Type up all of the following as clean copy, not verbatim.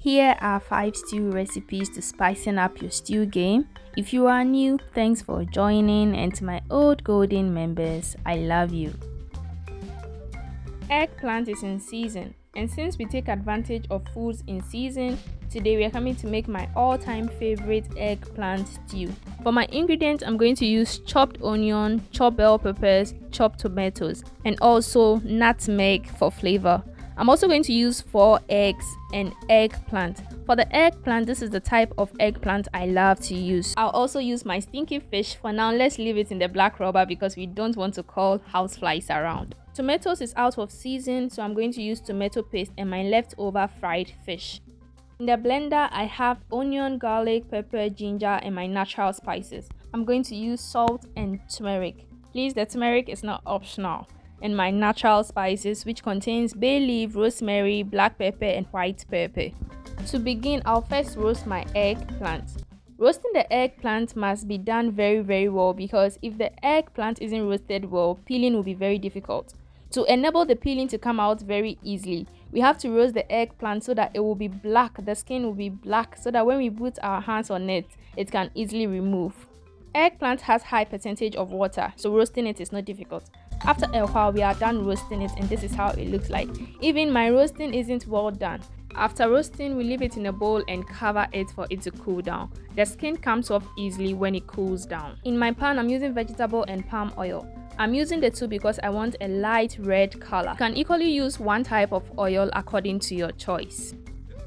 Here are 5 stew recipes to spicing up your stew game. If you are new, thanks for joining, and to my old golden members, I love you. Eggplant is in season, and since we take advantage of foods in season, today we are coming to make my all-time favorite eggplant stew. For my ingredients, I'm going to use chopped onion, chopped bell peppers, chopped tomatoes, and also nutmeg for flavor. I'm also going to use 4 eggs and eggplant. For the eggplant, this is the type of eggplant I love to use. I'll also use my stinky fish. For now, let's leave it in the black rubber because we don't want to call houseflies around. Tomatoes is out of season, so I'm going to use tomato paste and my leftover fried fish. In the blender, I have onion, garlic, pepper, ginger, and my natural spices. I'm going to use salt and turmeric. Please, the turmeric is not optional. And my natural spices, which contains bay leaf, rosemary, black pepper, and white pepper. To begin, I'll first roast my eggplant. Roasting the eggplant must be done very well because if the eggplant isn't roasted well, peeling will be very difficult. To enable the peeling to come out very easily, we have to roast the eggplant so that it will be black, the skin will be black, so that when we put our hands on it, it can easily remove. Eggplant has high percentage of water, so roasting it is not difficult. After a while, we are done roasting it, and this is how it looks like. Even my roasting isn't well done. After roasting, we leave it in a bowl and cover it for it to cool down. The skin comes off easily when it cools down. In my pan, I'm using vegetable and palm oil. I'm using the two because I want a light red color. You can equally use one type of oil according to your choice.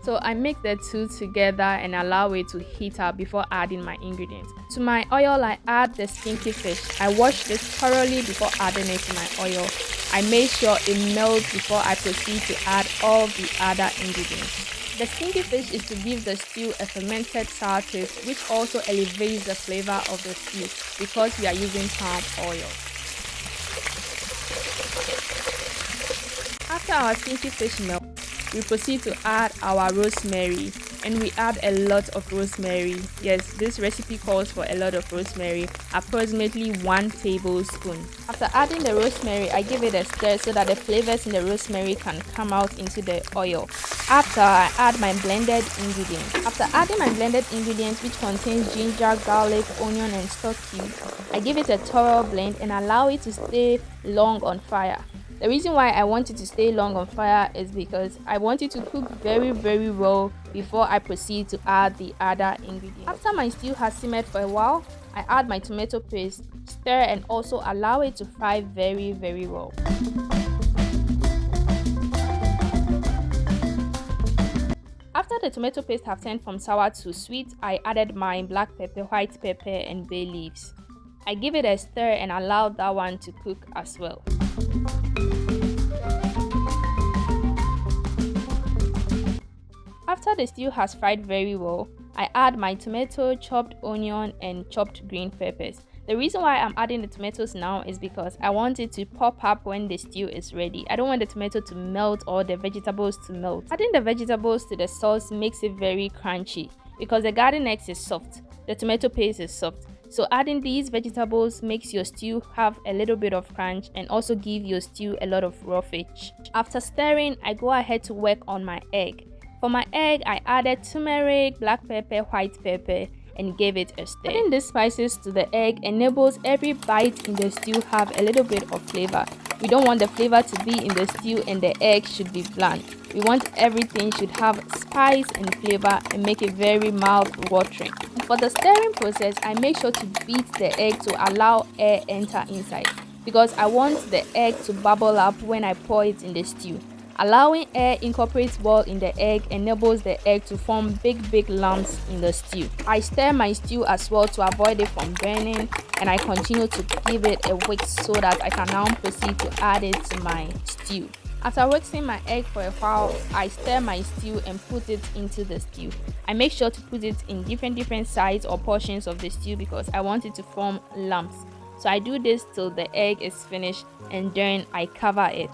So I mix the two together and allow it to heat up before adding my ingredients. To my oil, I add the stinky fish. I wash this thoroughly before adding it to my oil. I make sure it melts before I proceed to add all the other ingredients. The stinky fish is to give the stew a fermented sour taste, which also elevates the flavor of the stew because we are using palm oil. After our stinky fish melts, we proceed to add our rosemary, and we add a lot of rosemary. Yes, this recipe calls for a lot of rosemary, approximately 1 tablespoon. After adding the rosemary, I give it a stir so that the flavors in the rosemary can come out into the oil. After, I add my blended ingredients. After adding my blended ingredients, which contains ginger, garlic, onion, and stock cubes, I give it a thorough blend and allow it to stay long on fire. The reason why I want it to stay long on fire is because I want it to cook very well before I proceed to add the other ingredients. After my stew has simmered for a while, I add my tomato paste, stir, and also allow it to fry very well. After the tomato paste have turned from sour to sweet, I added my black pepper, white pepper, and bay leaves. I give it a stir and allow that one to cook as well. After the stew has fried very well, I add my tomato, chopped onion, and chopped green peppers. The reason why I'm adding the tomatoes now is because I want it to pop up when the stew is ready. I don't want the tomato to melt or the vegetables to melt. Adding the vegetables to the sauce makes it very crunchy because the garden eggs is soft, the tomato paste is soft. So adding these vegetables makes your stew have a little bit of crunch and also give your stew a lot of roughage. After stirring, I go ahead to work on my egg. For my egg, I added turmeric, black pepper, white pepper, and gave it a stir. Adding these spices to the egg enables every bite in the stew have a little bit of flavor. We don't want the flavor to be in the stew and the egg should be bland. We want everything should have spice and flavor and make it very mouth-watering. For the stirring process, I make sure to beat the egg to allow air enter inside because I want the egg to bubble up when I pour it in the stew. Allowing air incorporate well in the egg enables the egg to form big lumps in the stew. I stir my stew as well to avoid it from burning, and I continue to give it a whisk so that I can now proceed to add it to my stew. After whisking my egg for a while, I stir my stew and put it into the stew. I make sure to put it in different sides or portions of the stew because I want it to form lumps. So I do this till the egg is finished and then I cover it.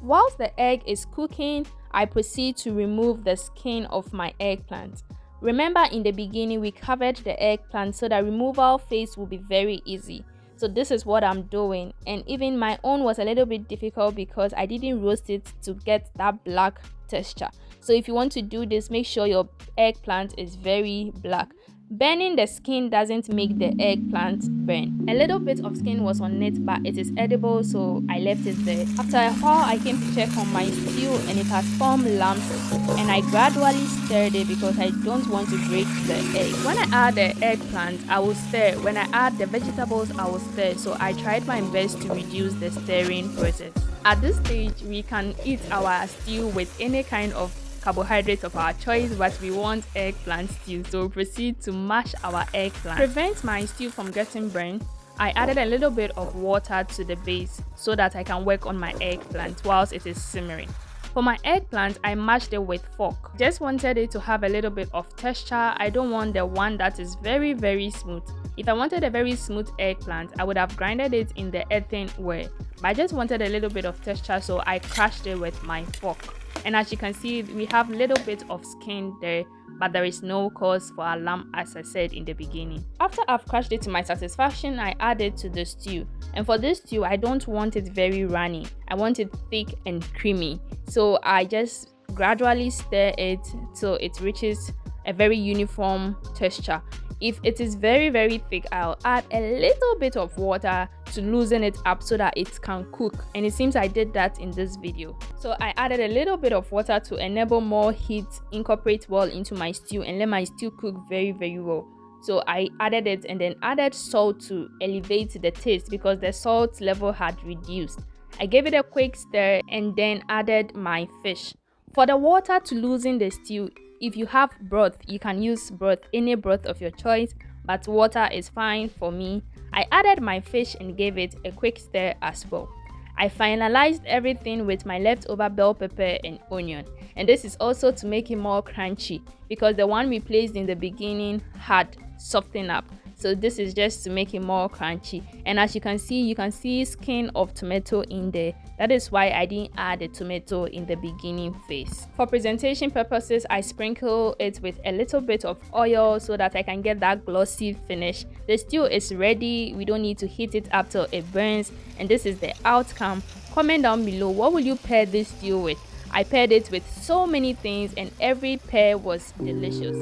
Whilst the egg is cooking, I proceed to remove the skin of my eggplant. Remember in the beginning we covered the eggplant so the removal phase will be very easy. So this is what I'm doing, and even my own was a little bit difficult because I didn't roast it to get that black texture. So if you want to do this, make sure your eggplant is very black. Burning the skin doesn't make the eggplant burn. A little bit of skin was on it, but it is edible, so I left it there. After a while, I came to check on my stew and it has formed lumps, and I gradually stirred it because I don't want to break the egg. When I add the eggplant, I will stir. When I add the vegetables, I will stir. So I tried my best to reduce the stirring process. At this stage, we can eat our stew with any kind of carbohydrates of our choice, but we want eggplant stew, so proceed to mash our eggplant. To prevent my stew from getting burnt, I added a little bit of water to the base so that I can work on my eggplant whilst it is simmering. For my eggplant, I mashed it with fork. Just wanted it to have a little bit of texture. I don't want the one that is very smooth. If I wanted a very smooth eggplant, I would have grinded it in the earthenware, but I just wanted a little bit of texture, so I crushed it with my fork. And as you can see, we have little bit of skin there, but there is no cause for alarm, as I said in the beginning. After I've crushed it to my satisfaction, I add it to the stew. And for this stew, I don't want it very runny. I want it thick and creamy. So I just gradually stir it till it reaches a very uniform texture. If it is very thick, I'll add a little bit of water to loosen it up so that it can cook, and it seems I did that in this video. So I added a little bit of water to enable more heat incorporate well into my stew and let my stew cook very well. So I added it and then added salt to elevate the taste because the salt level had reduced. I gave it a quick stir and then added my fish. For the water to loosen the stew, if you have broth, you can use broth, any broth of your choice, but water is fine for me. I added my fish and gave it a quick stir as well. I finalized everything with my leftover bell pepper and onion, and this is also to make it more crunchy because the one we placed in the beginning had softened up. So this is just to make it more crunchy, and as you can see skin of tomato in there. That is why I didn't add the tomato in the beginning phase. For presentation purposes, I sprinkle it with a little bit of oil so that I can get that glossy finish. The stew is ready. We don't need to heat it up till it burns, and this is the outcome. Comment down below, what will you pair this stew with? I paired it with so many things and every pair was delicious.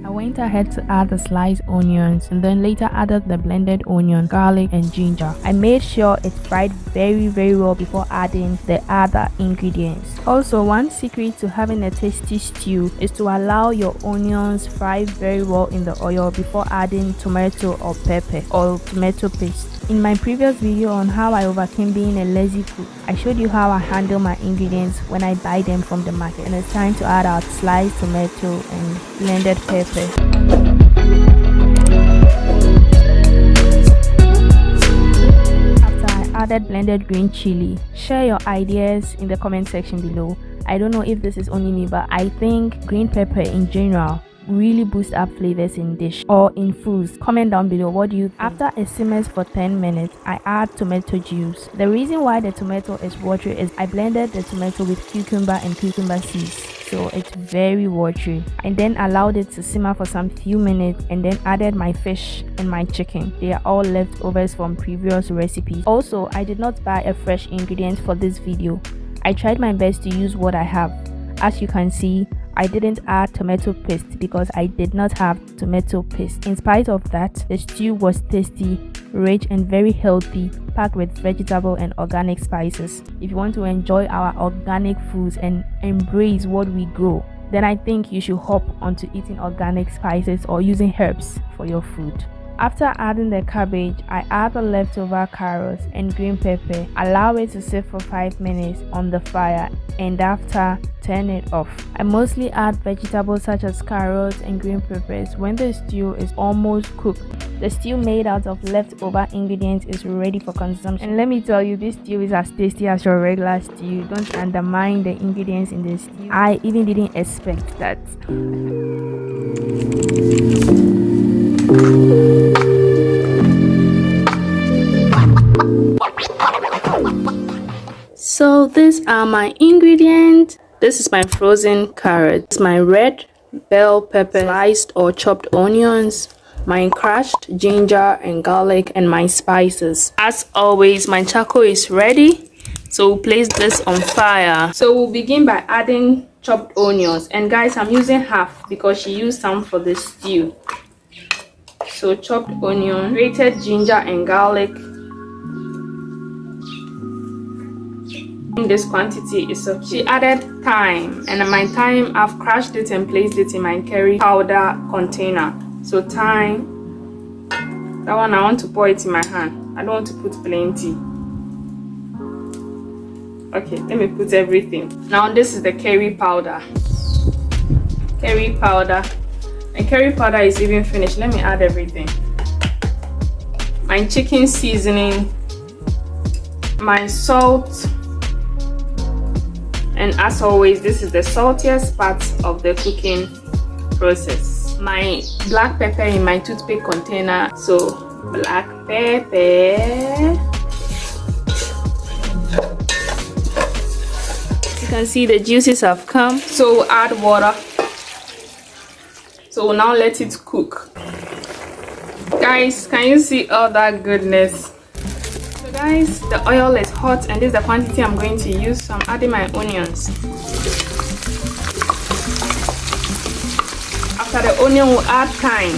I went ahead to add the sliced onions and then later added the blended onion, garlic and ginger. I made sure it fried very well before adding the other ingredients. Also, one secret to having a tasty stew is to allow your onions fry very well in the oil before adding tomato or pepper or tomato paste. In my previous video on how I overcame being a lazy cook, I showed you how I handle my ingredients when I buy them from the market, and it's time to add our sliced tomato and blended pepper. After I added blended green chili, share your ideas in the comment section below. I don't know if this is only me, but I think green pepper in general really boost up flavors in dish or in foods. Comment down below, what do you think? After it simmers for 10 minutes, I add tomato juice. The reason why the tomato is watery is I blended the tomato with cucumber and cucumber seeds, so it's very watery. I then allowed it to simmer for some few minutes and then added my fish and my chicken. They are all leftovers from previous recipes. Also, I did not buy a fresh ingredient for this video. I tried my best to use what I have. As you can see, I didn't add tomato paste because I did not have tomato paste. In spite of that, the stew was tasty, rich and very healthy, packed with vegetable and organic spices. If you want to enjoy our organic foods and embrace what we grow, then I think you should hop onto eating organic spices or using herbs for your food. After adding the cabbage, I add the leftover carrots and green pepper, allow it to sit for 5 minutes on the fire, and after, turn it off. I mostly add vegetables such as carrots and green peppers when the stew is almost cooked. The stew made out of leftover ingredients is ready for consumption. And let me tell you, this stew is as tasty as your regular stew. Don't undermine the ingredients in this stew. I even didn't expect that. So these are my ingredients. This is my frozen carrots, my red bell pepper, sliced or chopped onions, my crushed ginger and garlic, and my spices. As always, my charcoal is ready, so we'll place this on fire. So we'll begin by adding chopped onions, and guys, I'm using half because she used some for the stew. So chopped onion, grated ginger and garlic. In this quantity is okay. She added thyme, and my thyme, I've crushed it and placed it in my curry powder container. So thyme, that one I want to pour it in my hand. I don't want to put plenty. Okay, let me put everything. Now this is the curry powder. Curry powder. My curry powder is even finished. Let me add everything. My chicken seasoning, my salt, and as always, this is the saltiest part of the cooking process. My black pepper in my toothpick container. So black pepper. You can see the juices have come. So we'll add water. So we'll now let it cook. Guys, can you see all that goodness? So guys, the oil is hot, and this is the quantity I'm going to use. So I'm adding my onions. After the onion, we'll add thyme.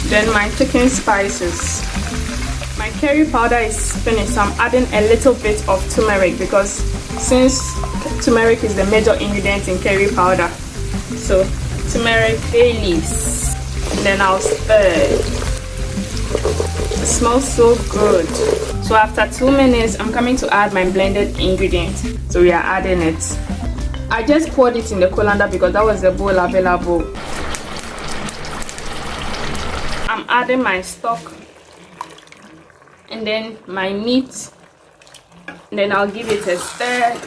Then my chicken spices. My curry powder is finished, so I'm adding a little bit of turmeric because since turmeric is the major ingredient in curry powder. So turmeric, bay leaves, and then I'll stir. It smells so good. So after 2 minutes, I'm coming to add my blended ingredients. So we are adding it. I just poured it in the colander because that was the bowl available. I'm adding my stock and then my meat, and then I'll give it a stir.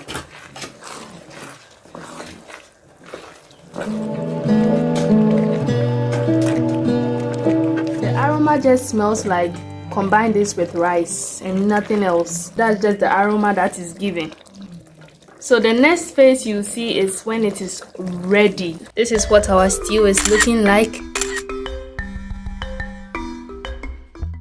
The aroma just smells like combine this with rice and nothing else. That's just the aroma that is given. So the next phase you see is when it is ready. This is what our stew is looking like.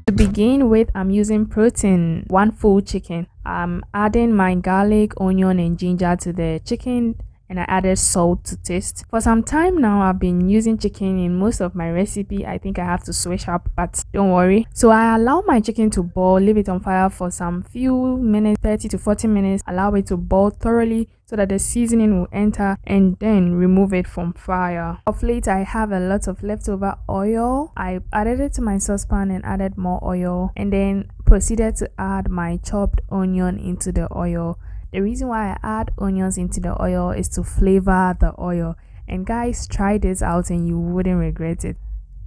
To begin with, I'm using protein, 1 full chicken. I'm adding my garlic, onion and ginger to the chicken, and I added salt to taste. For some time now, I've been using chicken in most of my recipe. I think I have to switch up, but don't worry. So I allow my chicken to boil, leave it on fire for some few minutes, 30 to 40 minutes, allow it to boil thoroughly so that the seasoning will enter, and then remove it from fire. Of late, I have a lot of leftover oil. I added it to my saucepan and added more oil, and then proceeded to add my chopped onion into the oil. The reason why I add onions into the oil is to flavor the oil. And guys, try this out and you wouldn't regret it.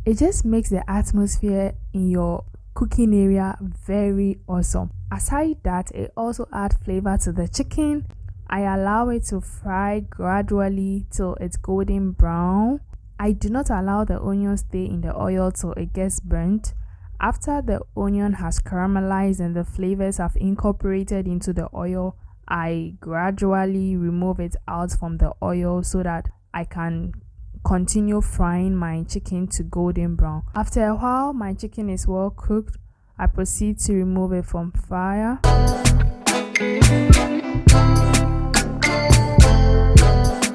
It just makes the atmosphere in your cooking area very awesome. Aside that, it also adds flavor to the chicken. I allow it to fry gradually till it's golden brown. I do not allow the onion stay in the oil till it gets burnt. After the onion has caramelized and the flavors have incorporated into the oil, I gradually remove it out from the oil so that I can continue frying my chicken to golden brown. After a while, my chicken is well cooked. I proceed to remove it from fire.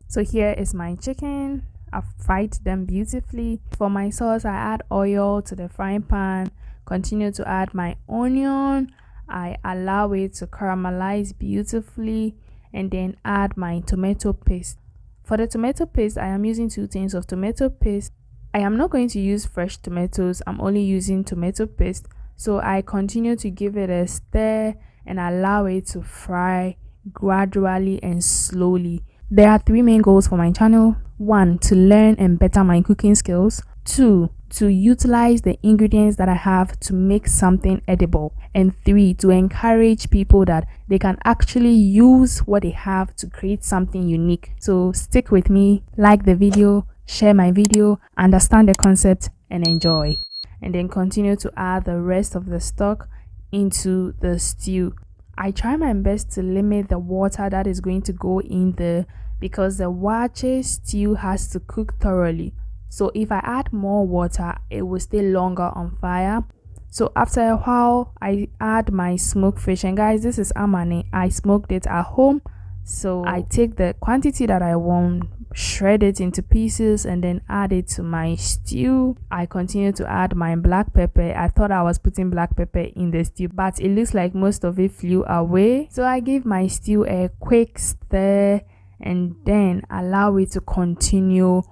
So here is my chicken. I've fried them beautifully. For my sauce, I add oil to the frying pan, continue to add my onion. I allow it to caramelize beautifully, and then add my tomato paste. For the tomato paste, I am using 2 tins of tomato paste. I am not going to use fresh tomatoes. I'm only using tomato paste. So I continue to give it a stir and allow it to fry gradually and slowly. There are 3 main goals for my channel. 1, to learn and better my cooking skills. 2, to utilize the ingredients that I have to make something edible. And 3, to encourage people that they can actually use what they have to create something unique. So stick with me, like the video, share my video, understand the concept and enjoy. And then continue to add the rest of the stock into the stew. I try my best to limit the water that is going to go in there because the waakye stew has to cook thoroughly. So if I add more water, it will stay longer on fire. So after a while, I add my smoked fish. And guys, this is Amane. I smoked it at home. So I take the quantity that I want, shred it into pieces, and then add it to my stew. I continue to add my black pepper. I thought I was putting black pepper in the stew, but it looks like most of it flew away. So I give my stew a quick stir and then allow it to continue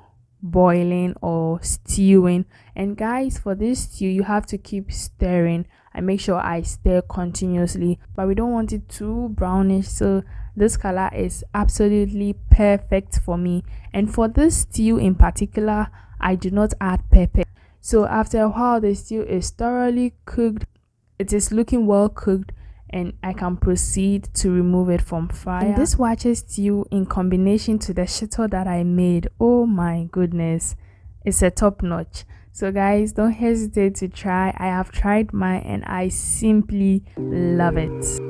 boiling or stewing. And guys, for this stew you have to keep stirring. I make sure I stir continuously, but we don't want it too brownish, so this color is absolutely perfect for me. And for this stew in particular, I do not add pepper. So after a while, the stew is thoroughly cooked, it is looking well cooked, and I can proceed to remove it from fire. And this waakye stew in combination to the shito that I made, oh my goodness, it's a top notch. So guys, don't hesitate to try. I have tried mine and I simply love it.